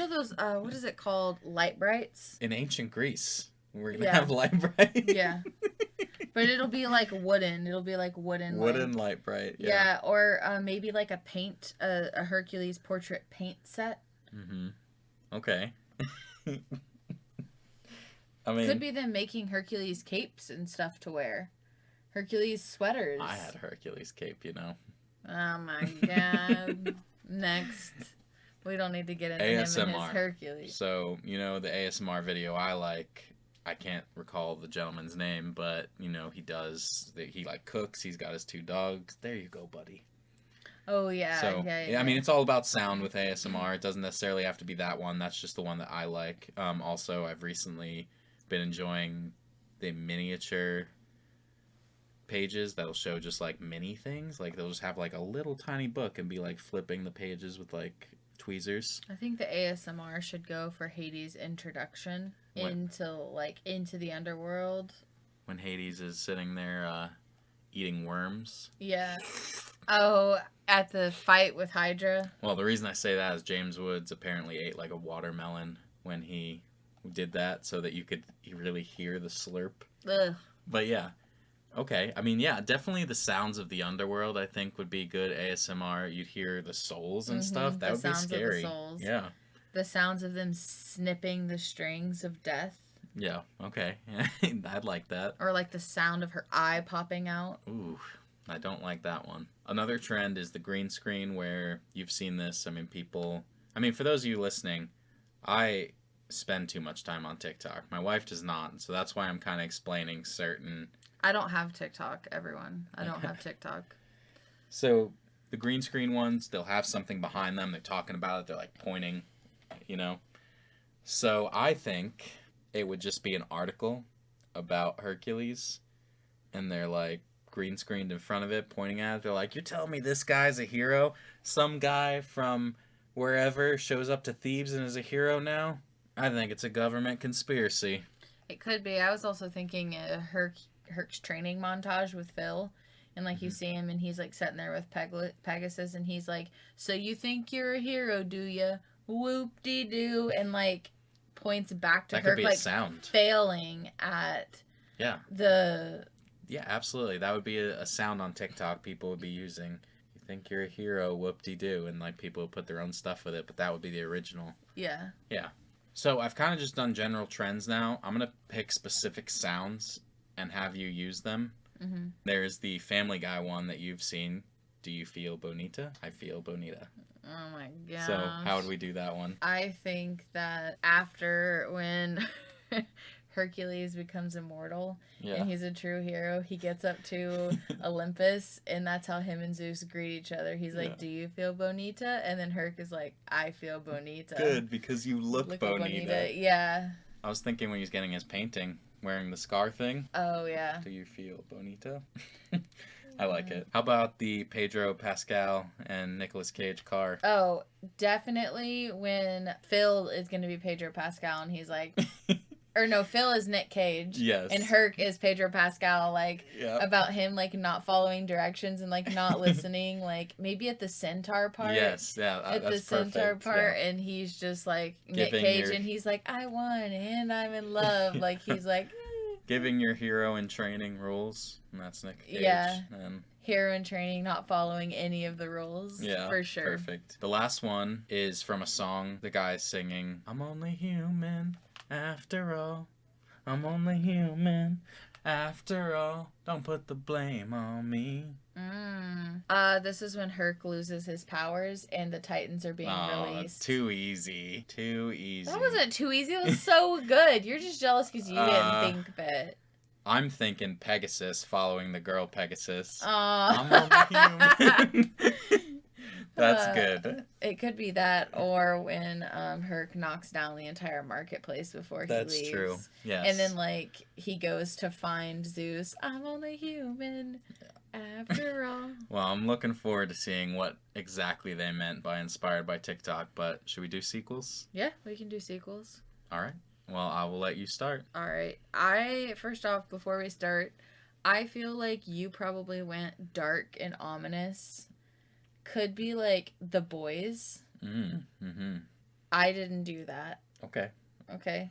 those, what is it called? Light brights? In ancient Greece, we're going to have light bright. Yeah. But it'll be wooden. It'll be wooden. Wooden light bright. Yeah. Or maybe a paint, a Hercules portrait paint set. Mm-hmm. Okay. I mean, could be them making Hercules capes and stuff to wear. Hercules sweaters. I had a Hercules cape, Oh my god. Next. We don't need to get into ASMR. him and his Hercules. So, the ASMR video I like, I can't recall the gentleman's name, but, he does, he cooks, he's got his 2 dogs. There you go, buddy. Oh, yeah. So, yeah. I mean, it's all about sound with ASMR. It doesn't necessarily have to be that one. That's just the one that I like. Also, I've recently been enjoying the miniature pages that'll show just mini things. They'll just have a little tiny book and be flipping the pages with tweezers. I think the ASMR should go for Hades' introduction into the underworld. When Hades is sitting there eating worms. Yeah. Oh, at the fight with Hydra. Well, the reason I say that is James Woods apparently ate a watermelon when he did that, so that you could really hear the slurp. Ugh. But yeah. Okay. I mean, yeah, definitely the sounds of the underworld I think would be good ASMR. You'd hear the souls and stuff. That would be scary. The souls. Yeah. The sounds of them snipping the strings of death. Yeah. Okay. I'd like that. Or the sound of her eye popping out. Ooh. I don't like that one. Another trend is the green screen, where you've seen this. I mean, for those of you listening, I spend too much time on TikTok. My wife does not, so that's why I'm kind of explaining certain... I don't have TikTok, everyone. I don't have TikTok. So, the green screen ones, they'll have something behind them. They're talking about it. They're pointing, So, I think it would just be an article about Hercules, and they're green screened in front of it, pointing at it. They're you're telling me this guy's a hero? Some guy from wherever shows up to Thebes and is a hero now? I think it's a government conspiracy. It could be. I was also thinking Herc's training montage with Phil. And you see him and he's sitting there with Pegasus and he's so you think you're a hero, do ya? Whoop-de-doo. And points back to that Herc could be a sound. failing at the... Yeah, absolutely. That would be a sound on TikTok people would be using. You think you're a hero, whoop-de-doo. And people would put their own stuff with it, but that would be the original. Yeah. Yeah. So I've kind of just done general trends now. I'm going to pick specific sounds and have you use them. Mm-hmm. There's the Family Guy one that you've seen. Do you feel bonita? I feel bonita. Oh my god. So how would we do that one? I think that after when Hercules becomes immortal and he's a true hero, he gets up to Olympus and that's how him and Zeus greet each other. He's do you feel bonita? And then Herc is I feel bonita. Good, because you look bonita. Yeah. I was thinking when he was getting his painting, wearing the scar thing. Oh, yeah. Do you feel bonita? I like it. How about the Pedro Pascal and Nicolas Cage car? Oh, definitely when Phil is going to be Pedro Pascal and he's or no, Phil is Nick Cage. Yes. And Herc is Pedro Pascal, about him, not following directions and, not listening, maybe at the centaur part. Yes, yeah, at that's the centaur perfect, part, yeah. and he's just, Nick Cage, and he's I won, and I'm in love. He's Giving your hero in training rules. And that's Nick Cage. Yeah. And Hero in training, not following any of the rules. yeah, For sure. perfect. The last one is from a song. The guy's singing, I'm only human after all. I'm only human after all. Don't put the blame on me. This is when Herc loses his powers and the Titans are being released. Too easy. Too easy. That wasn't too easy. It was so good. You're just jealous because you didn't think of it. I'm thinking Pegasus following the girl Pegasus. I'm only human. That's good. It could be that, or when Herc knocks down the entire marketplace before he leaves. That's true. Yes. And then he goes to find Zeus. I'm only human after all. Well, I'm looking forward to seeing what exactly they meant by inspired by TikTok. But should we do sequels? Yeah, we can do sequels. All right. Well, I will let you start. All right. First off, before we start, I feel like you probably went dark and ominous. Could be like The Boys. Mm-hmm. I didn't do that. Okay.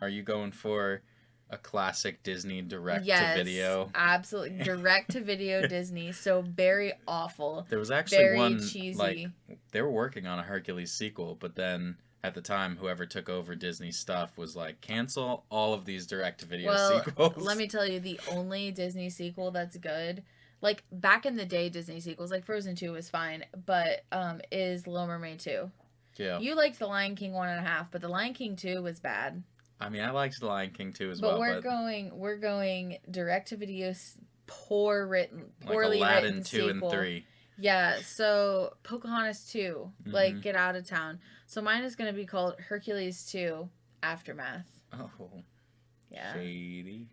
Are you going for a classic Disney direct yes, to video? Absolutely. Direct to video Disney. So very awful. There was actually very one cheesy. They were working on a Hercules sequel, but then at the time whoever took over Disney stuff was like, cancel all of these direct to video sequels. Let me tell you, the only Disney sequel that's good, like back in the day Disney sequels, like Frozen 2 was fine, but is Little Mermaid 2. Yeah. You liked The Lion King 1.5, but The Lion King 2 was bad. I mean, I liked The Lion King 2 as but well. We're going direct to video, poorly like written Aladdin 2 sequel. and 3. Yeah, so Pocahontas 2, Mm-hmm. Get Out of Town. So mine is going to be called Hercules 2 Aftermath. Oh. Yeah. Shady.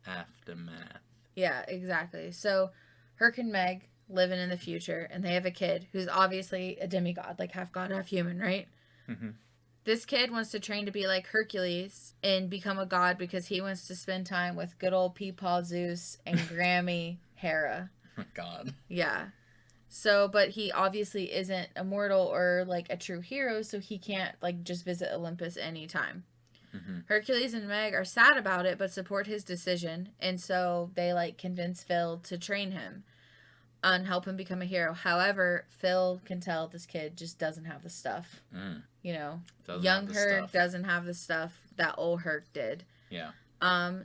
Aftermath. Yeah, exactly. So Herc and Meg living in the future, and they have a kid who's obviously a demigod, like half god, half human, right? Mm-hmm. This kid wants to train to be like Hercules and become a god because he wants to spend time with good old Peepaw Zeus and Grammy Hera. Oh, God. Yeah. So, but he obviously isn't immortal or like a true hero, so he can't like just visit Olympus anytime. Mm-hmm. Hercules and Meg are sad about it, but support his decision, and so they like convince Phil to train him and help him become a hero. However, Phil can tell this kid just doesn't have the stuff. You know, young Herc doesn't have the stuff that old Herc did. Yeah.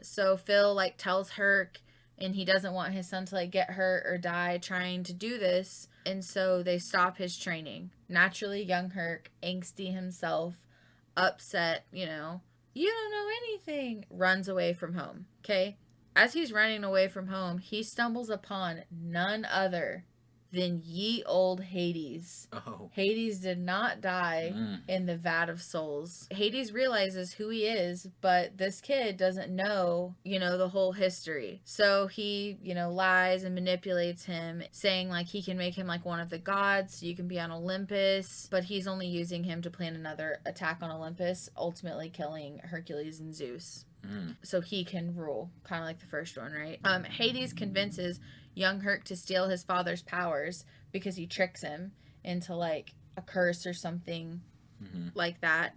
So Phil like tells Herc, and he doesn't want his son to like get hurt or die trying to do this, and so they stop his training. Naturally, young Herc, angsty himself, upset, you don't know anything, runs away from home. Okay? As he's running away from home, he stumbles upon none other than ye old Hades. Oh. Hades did not die in the vat of souls. Hades realizes who he is, but this kid doesn't know, the whole history. So he, lies and manipulates him, saying like he can make him like one of the gods, so you can be on Olympus, but he's only using him to plan another attack on Olympus, ultimately killing Hercules and Zeus. So he can rule, kind of like the first one, right? Hades convinces young Herc to steal his father's powers because he tricks him into like a curse or something like that.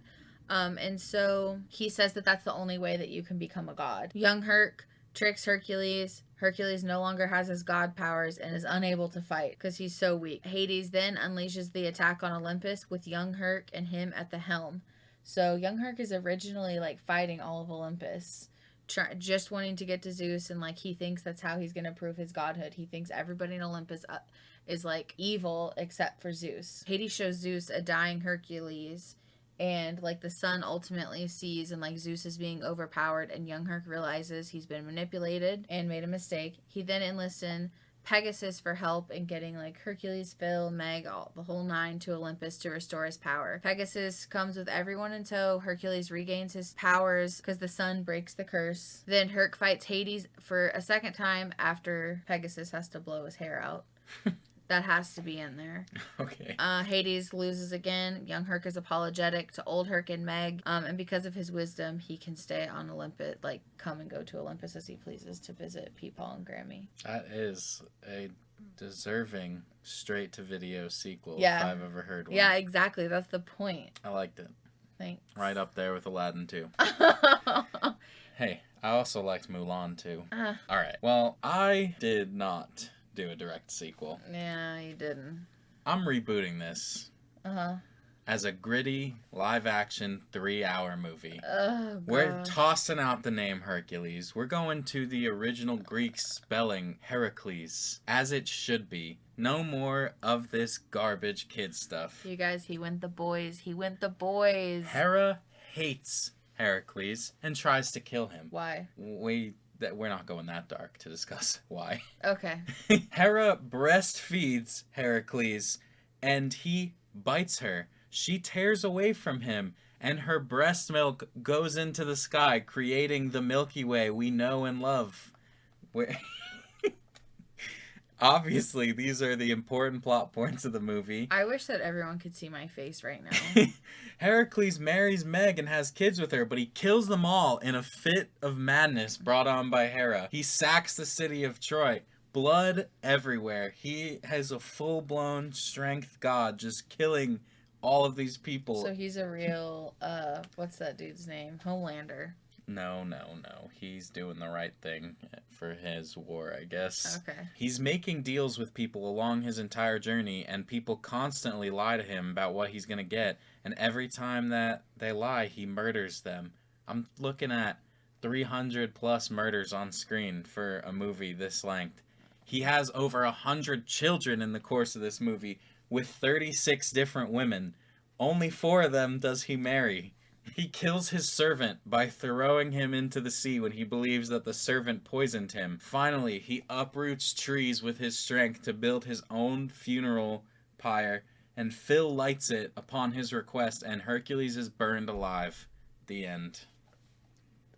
And so he says that that's the only way that you can become a god. Young Herc tricks Hercules. Hercules no longer has his god powers and is unable to fight because he's so weak. Hades then unleashes the attack on Olympus with young Herc and him at the helm. So young Herc is originally like fighting all of Olympus, just wanting to get to Zeus, and like he thinks that's how he's gonna prove his godhood. He thinks everybody in Olympus is like evil except for Zeus. Hades shows Zeus a dying Hercules, and like the sun ultimately sees and like Zeus is being overpowered, and young Herc realizes he's been manipulated and made a mistake. He then enlists in Pegasus for help in getting like Hercules, Phil, Meg, the whole nine to Olympus to restore his power. Pegasus comes with everyone in tow. Hercules regains his powers because the sun breaks the curse. Then Herc fights Hades for a second time after Pegasus has to blow his hair out. That has to be in there. Okay. Hades loses again. Young Herc is apologetic to old Herc and Meg. And because of his wisdom, he can stay on Olympus, like come and go to Olympus as he pleases to visit Peepaw and Grammy. That is a deserving straight-to-video sequel if I've ever heard one. Yeah, exactly. That's the point. I liked it. Thanks. Right up there with Aladdin 2. Hey, I also liked Mulan too. Uh, Alright, well, I did not do a direct sequel. yeah, you didn't. I'm rebooting this Uh-huh. as a gritty, live-action, 3-hour movie. Oh, We're gosh. tossing out the name Hercules. We're going to the original Greek spelling, Heracles, as it should be. No more of this garbage kid stuff. You guys, he went the boys. He went the boys. Hera hates Heracles and tries to kill him. Why? We're not going that dark to discuss why. Okay. Hera breastfeeds Heracles and he bites her. She tears away from him and her breast milk goes into the sky, creating the Milky Way we know and love. Obviously, these are the important plot points of the movie. I wish that everyone could see my face right now. Heracles marries Meg and has kids with her, but he kills them all in a fit of madness brought on by Hera. He sacks the city of Troy. Blood everywhere. He has a full-blown strength god just killing all of these people. So he's a real, what's that dude's name? Homelander. No. He's doing the right thing for his war, I guess. Okay. He's making deals with people along his entire journey, and people constantly lie to him about what he's going to get. And every time that they lie, he murders them. I'm looking at 300 plus murders on screen for a movie this length. He has over 100 children in the course of this movie with 36 different women. Only 4 of them does he marry. He kills his servant by throwing him into the sea when he believes that the servant poisoned him. Finally, he uproots trees with his strength to build his own funeral pyre, and Phil lights it upon his request, and Hercules is burned alive. The end.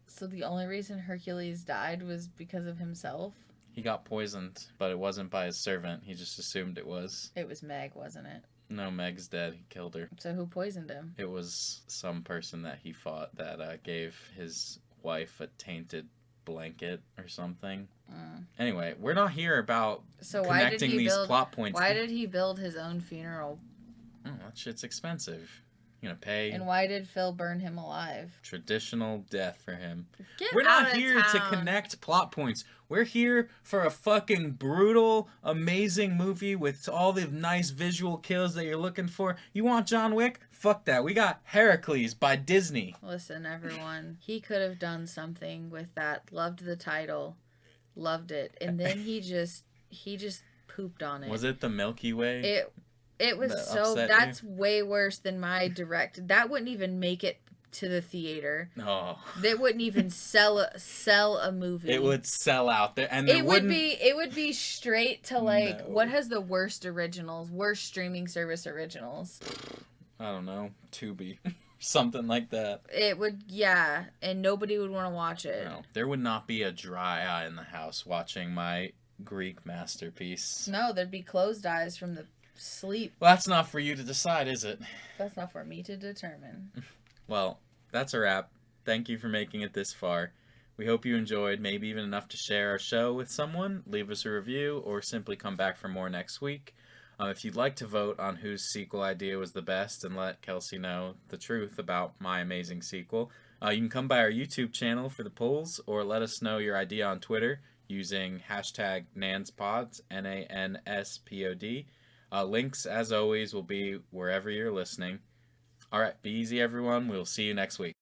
So the only reason Hercules died was because of himself? He got poisoned, but it wasn't by his servant. He just assumed it was. It was Meg, wasn't it? No, Meg's dead. He killed her. So who poisoned him? It was some person that he fought that gave his wife a tainted blanket or something. Anyway, we're not here about connecting these plot points. Why did he build his own funeral? Oh, that shit's expensive. You gonna pay. And why did Phil burn him alive? Traditional death for him. We're not here to connect plot points. We're here for a fucking brutal, amazing movie with all the nice visual kills that you're looking for. You want John Wick? Fuck that. We got Heracles by Disney. Listen, everyone. He could have done something with that. Loved the title. Loved it. And then he just pooped on it. Was it the Milky Way? It was so... That's way worse than my direct... That wouldn't even make it to the theater. Oh. They wouldn't even sell a movie. It would sell out there, and it would be straight to like what has the worst streaming service originals? I don't know, Tubi, something like that. It would, yeah, and nobody would want to watch it. No, there would not be a dry eye in the house watching my Greek masterpiece. No, there'd be closed eyes from the sleep. Well, that's not for you to decide, is it? That's not for me to determine. Well, that's a wrap. Thank you for making it this far. We hope you enjoyed, maybe even enough to share our show with someone, leave us a review, or simply come back for more next week. If you'd like to vote on whose sequel idea was the best and let Kelsey know the truth about my amazing sequel, you can come by our YouTube channel for the polls, or let us know your idea on Twitter using hashtag NANSPOD, NANSPOD. Links, as always, will be wherever you're listening. All right, be easy, everyone. We'll see you next week.